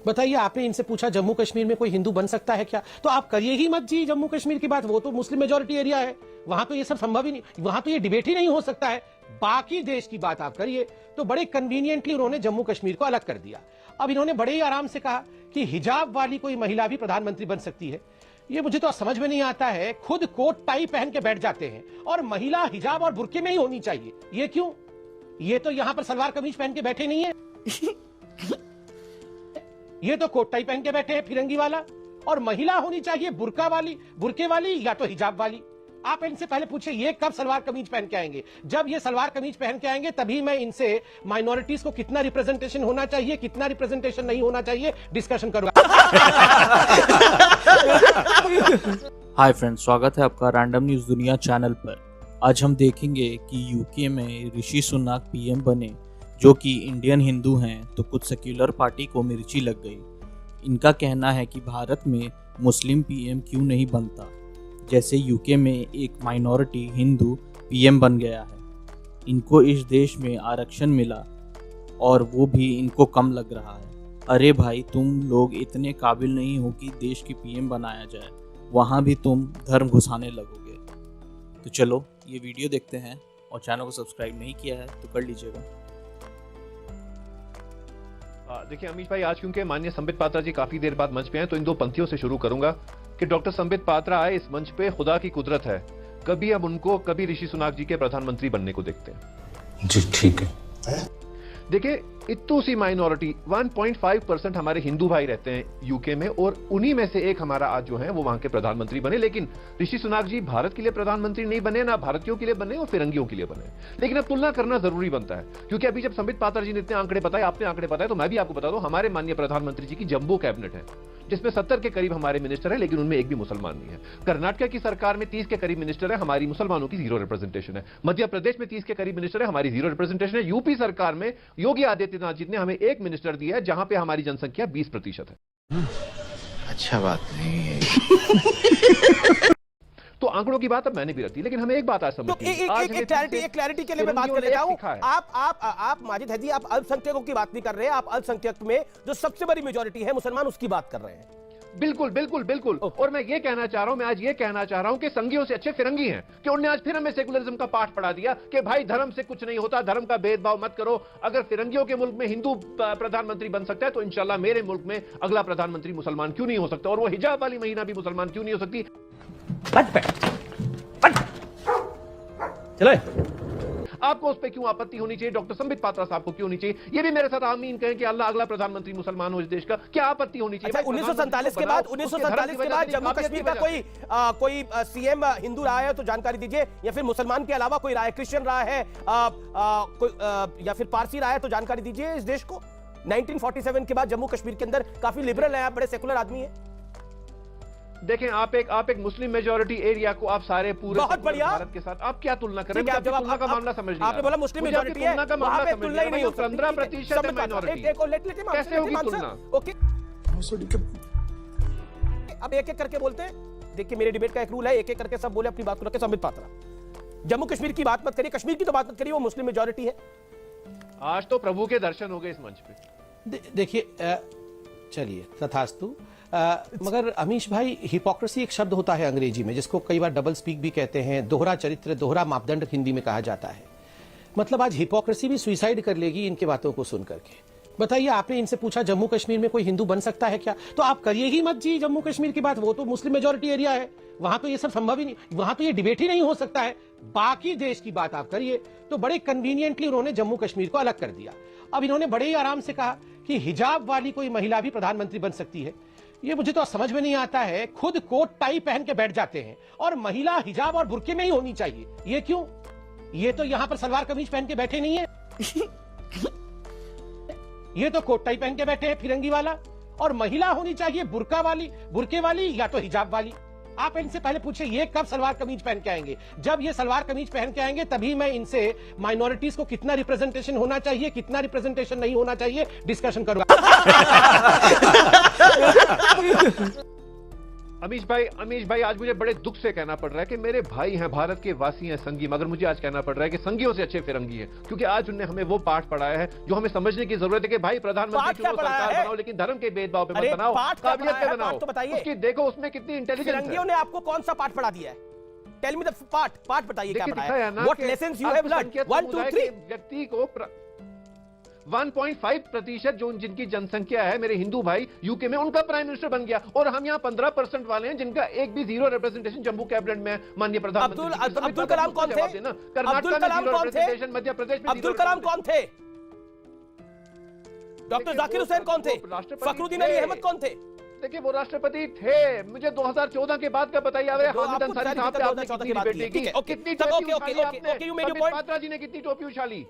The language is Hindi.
बताइए, आपने इनसे पूछा जम्मू कश्मीर में कोई हिंदू बन सकता है क्या? तो आप करिए ही मत जी जम्मू कश्मीर की बात, वो तो मुस्लिम मेजोरिटी एरिया है, वहां तो ये सब संभव ही नहीं, वहां तो ये डिबेट ही नहीं हो सकता है। बाकी देश की बात आप करिए। तो बड़े कन्वीनियंटली उन्होंने जम्मू कश्मीर को अलग कर दिया। अब इन्होंने बड़े ही आराम से कहा कि हिजाब वाली कोई महिला भी प्रधानमंत्री बन सकती है। ये मुझे तो समझ में नहीं आता है, खुद कोट टाई पहन के बैठ जाते हैं और महिला हिजाब और बुर्के में ही होनी चाहिए। ये क्यों? ये तो यहां पर सलवार कमीज पहन के बैठे नहीं है, ये तो कोट टाई पहन के बैठे हैं फिरंगी वाला, और महिला होनी चाहिए बुर्का वाली, बुर्के वाली या तो हिजाब वाली। आप इनसे पहले पूछे ये कब सलवार कमीज पहन के आएंगे। जब ये सलवार कमीज पहन के आएंगे तभी मैं इनसे माइनॉरिटीज को कितना रिप्रेजेंटेशन होना चाहिए, कितना रिप्रेजेंटेशन नहीं होना चाहिए डिस्कशन करूंगा। हाय फ्रेंड्स, स्वागत है आपका रैंडम न्यूज दुनिया चैनल पर। आज हम देखेंगे कि यूके में ऋषि सुनाक पीएम बने, जो कि इंडियन हिंदू हैं, तो कुछ सेक्युलर पार्टी को मिर्ची लग गई। इनका कहना है कि भारत में मुस्लिम पीएम क्यों नहीं बनता, जैसे यूके में एक माइनॉरिटी हिंदू पीएम बन गया है। इनको इस देश में आरक्षण मिला और वो भी इनको कम लग रहा है। अरे भाई, तुम लोग इतने काबिल नहीं हो कि देश की पीएम बनाया जाए, वहाँ भी तुम धर्म घुसाने लगोगे। तो चलो ये वीडियो देखते हैं, और चैनल को सब्सक्राइब नहीं किया है तो कर लीजिएगा। देखिए अमीश भाई, आज क्योंकि माननीय संबित पात्रा जी काफी देर बाद मंच पे हैं, तो इन दो पंक्तियों से शुरू करूंगा कि डॉक्टर संबित पात्रा आए इस मंच पे, खुदा की कुदरत है, कभी हम उनको कभी ऋषि सुनाक जी के प्रधानमंत्री बनने को देखते हैं। जी ठीक है। देखिए इतू सी माइनॉरिटी 1.5% हमारे हिंदू भाई रहते हैं यूके में, और उन्हीं में से एक हमारा आज जो है वो वहां के प्रधानमंत्री बने। लेकिन ऋषि सुनाक जी भारत के लिए प्रधानमंत्री नहीं बने, ना भारतीयों के लिए बने और फिरंगियों के लिए बने। लेकिन अब तुलना करना जरूरी बनता है, क्योंकि अभी जब संबित पात्रा जी ने इतने आंकड़े बताए, आपने आंकड़े बताए, तो मैं भी आपको बता दूं, हमारे माननीय प्रधानमंत्री जी की जम्बो कैबिनेट है, जिसमें 70 के करीब हमारे मिनिस्टर है, लेकिन उनमें एक भी मुसलमान नहीं है। कर्नाटक की सरकार में 30 के करीब मिनिस्टर है, हमारी मुसलमानों की जीरो रिप्रेजेंटेशन है। मध्य प्रदेश में 30 के करीब मिनिस्टर है, हमारी जीरो रिप्रेजेंटेशन है। यूपी सरकार में योगी आदित्यनाथ जी ने हमें एक मिनिस्टर दिया है, जहां पे हमारी जनसंख्या 20% है। अच्छा बात नहीं है। तो आंकड़ों की बात अब मैंने भी रखी, लेकिन हमें एक बात आज समझनी है। एक क्लैरिटी के लिए मैं बात कर लेता हूं। आप माजिद हैदी, आप अल्पसंख्यकों की बात नहीं कर रहे हैं, आप अल्पसंख्यक में जो सबसे बड़ी मेजॉरिटी है मुसलमान, उसकी बात कर रहे हैं। बिल्कुल बिल्कुल बिल्कुल। और मैं ये कहना चाह रहा हूं, मैं आज ये कहना चाह रहा हूं कि संघियों से अच्छे फिरंगी हैं, कि उन्होंने आज फिर हमें सेकुलरिज्म का पाठ पढ़ा दिया कि भाई धर्म से कुछ नहीं होता, धर्म का भेदभाव मत करो। अगर फिरंगियों के मुल्क में हिंदू प्रधानमंत्री बन सकता है, तो इंशाल्लाह मेरे मुल्क में अगला प्रधानमंत्री मुसलमान क्यों नहीं हो सकता, और वो हिजाब वाली महिला भी मुसलमान क्यों नहीं हो सकती। चलो, आपको उस पर क्यों आपत्ति होनी चाहिए, डॉक्टर संबित पात्रा साहब को क्यों होनी चाहिए? ये भी मेरे साथ आमीन कहें कि अल्लाह अगला प्रधानमंत्री मुसलमान हो इस देश का, क्या आपत्ति होनी चाहिए? 1947 के बाद जम्मू कश्मीर का कोई सीएम हिंदू रहा है तो जानकारी दीजिए, या फिर मुसलमान के अलावा कोई रहा है, क्रिश्चियन रहा है, या फिर पारसी रहा है तो जानकारी दीजिए इस देश को। 1947 के बाद जम्मू कश्मीर के अंदर काफी लिबरल है, आप बड़े सेकुलर आदमी है। देखें, आप एक मुस्लिम मेजॉरिटी एरिया को आप सारे पूरे भारत के साथ आप क्या तुलना कर रहे हैं? जब तुलना का मामला समझ लीजिए, आपने बोला मुस्लिम मेजॉरिटी है, वहां पे तुलना ही नहीं हो सकती। 15% है माइनॉरिटी, कैसे होगी तुलना? ओके, अब एक एक करके बोलते हैं। देखिए, मेरे डिबेट का एक रूल है, एक एक करके सब बोले, अपनी बात को रखे। संबित पात्रा, जम्मू कश्मीर की बात मत करिए, कश्मीर की तो बात मत करिए, वो मुस्लिम मेजॉरिटी है। आज तो प्रभु के दर्शन हो गए इस मंच पे। देखिए, चलिए तथास्तु। मगर अमीश भाई, हिपोक्रेसी एक शब्द होता है अंग्रेजी में, जिसको कई बार डबल स्पीक भी कहते हैं, दोहरा चरित्र, दोहरा मापदंड हिंदी में कहा जाता है। मतलब आज हिपोक्रेसी भी सुसाइड कर लेगी इनके बातों को सुन करके। बताइए, आपने इनसे पूछा जम्मू कश्मीर में कोई हिंदू बन सकता है क्या? तो आप करिए ही मत जी जम्मू कश्मीर की बात, वो तो मुस्लिम मेजोरिटी एरिया है, वहां तो ये सब संभव ही नहीं, वहां तो ये डिबेट ही नहीं हो सकता है। बाकी देश की बात आप करिए। तो बड़े कन्वीनियंटली उन्होंने जम्मू कश्मीर को अलग कर दिया। अब इन्होंने बड़े ही आराम से कहा कि हिजाब वाली कोई महिला भी प्रधानमंत्री बन सकती है। ये मुझे तो समझ में नहीं आता है, खुद कोट टाई पहन के बैठ जाते हैं और महिला हिजाब और बुर्के में ही होनी चाहिए। ये क्यों? ये तो यहां पर सलवार कमीज पहन के बैठे नहीं है, ये तो कोट टाई पहन के बैठे हैं फिरंगी वाला, और महिला होनी चाहिए बुर्का वाली, बुर्के वाली या तो हिजाब वाली। आप इनसे पहले पूछे ये कब सलवार कमीज पहन के आएंगे। जब ये सलवार कमीज पहन के आएंगे तभी मैं इनसे माइनॉरिटीज को कितना रिप्रेजेंटेशन होना चाहिए, कितना रिप्रेजेंटेशन नहीं होना चाहिए डिस्कशन करूंगा। अमीश भाई आज मुझे बड़े दुख से कहना पड़ रहा है कि मेरे भाई हैं, भारत के वासी हैं, संगी, मगर मुझे आज कहना पड़ रहा है कि संगियों से अच्छे फिरंगी हैं, क्योंकि आज उन्हें हमें वो पाठ पढ़ाया है जो हमें समझने की जरूरत है कि भाई प्रधानमंत्री चुनो, सरकार बनाओ, लेकिन धर्म के भेदभाव पे मत बनाओ, काबिलियत पे बनाओ। तो बताइए, उसकी देखो उसमें कितनी इंटेलिजेंस है। फिरंगियों ने आपको कौन सा पाठ पढ़ा दिया है? टेल मी द पाठ बताइए, क्या पढ़ाया है? What lessons you have learned? 1 2 3 व्यक्ति को 1.5% जो जिनकी जनसंख्या है, मेरे हिंदू भाई यूके में, उनका प्राइम मिनिस्टर बन गया, और हम यहाँ 15% वाले हैं जिनका एक भी जीरो रिप्रेजेंटेशन जम्मू कैबिनेट में। माननीय प्रधानमंत्री अब्दुल कलाम कौन थे? कर्नाटक में जीरो रिप्रेजेंटेशन, मध्य प्रदेश में अब्दुल कलाम कौन थे? डॉक्टर जाकिर हुसैन कौन थे? फखरुद्दीन अली अहमद कौन थे? देखिए वो राष्ट्रपति थे। मुझे 2014 के बाद का बताइए, हामिद अंसारी साहब पे आपने कितनी डिबेट की, कितनी टोपी उछाली आपने, अमित पात्रा जी ने कितनी टोपी उछाली।